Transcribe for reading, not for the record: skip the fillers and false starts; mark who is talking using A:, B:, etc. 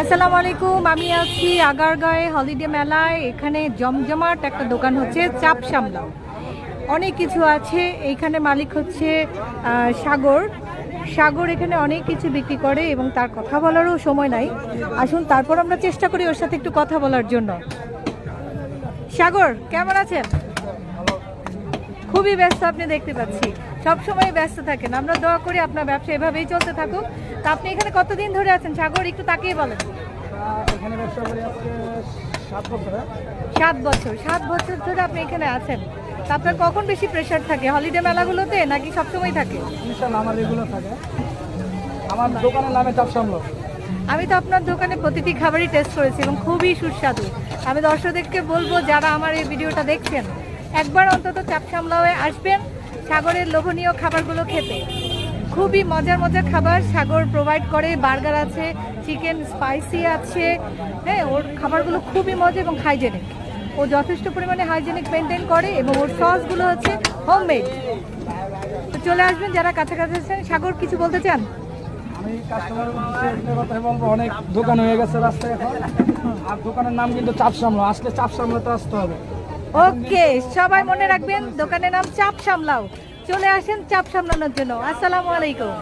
A: আসসালামু আলাইকুম, আমি আছি আগারগাঁয়ে হলিডে মেলায়। এখানে জমজমাট একটা দোকান হচ্ছে চাপ সামলাও, অনেক কিছু আছে। এইখানে মালিক হচ্ছে সাগর। সাগর এখানে অনেক কিছু বিক্রি করে এবং তার কথা বলারও সময় নাই। আসুন তারপর আমরা চেষ্টা করি ওর সাথে একটু কথা বলার জন্য। সাগর, কেমন আছেন? খুবই ব্যস্ত আপনি দেখতে পাচ্ছি, সব সময় ব্যস্ত থাকেন। আমরা দোয়া করি আপনার ব্যবসা এভাবেই চলতে থাকুক। তা আপনি এখানে কতদিন ধরে আছেন সাগর, একটু তাকিয়ে বলেন।
B: এখানে ব্যবসা করি আজকে 7 বছর।
A: 7 বছর ধরে আপনি এখানে আছেন। তা আপনার কখন বেশি প্রেশার থাকে, হলিডে মেলাগুলোতে নাকি সবসময় থাকে?
B: ইনশাআল্লাহ আমার রেগুলার থাকে। আমার দোকানের নামে চাপ সামলাও।
A: আমি তো আপনার দোকানে প্রতিটি খাবারই টেস্ট করেছি এবং খুবই সুস্বাদু। আমি দর্শকদেরকে বলবো, যারা আমার এই ভিডিওটা দেখছেন, একবার অন্তত চাপ সামলাওয়ে আসবেন সাগরের লোভনীয় খাবারগুলো খেতে। খুবই মজার মজার খাবার সাগর প্রোভাইড করে। বার্গার আছে, চিকেন স্পাইসি আছে। হ্যাঁ, ওর খাবারগুলো খুবই মজা এবং হাইজেনিক। ও যথেষ্ট পরিমাণে হাইজেনিক মেনটেন করে এবং ওর সসগুলো হচ্ছে হোমমেড। তো চলে আসবেন যারা কাছাকাছি আছেন। সাগর, কিছু বলতে চান?
B: আমি কাস্টমার কথা বলবো, অনেক দোকান হয়ে গেছে রাস্তায় এখন। আর দোকানের নাম কিন্তু চাপ সামলাও। আসলে চাপ সামলাতে আসতে হবে।
A: ওকে, সবাই মনে রাখবেন, দোকানের নাম চাপ সামলাও। চলে আসেন চাপ সামলানোর জন্য। আসসালামু আলাইকুম।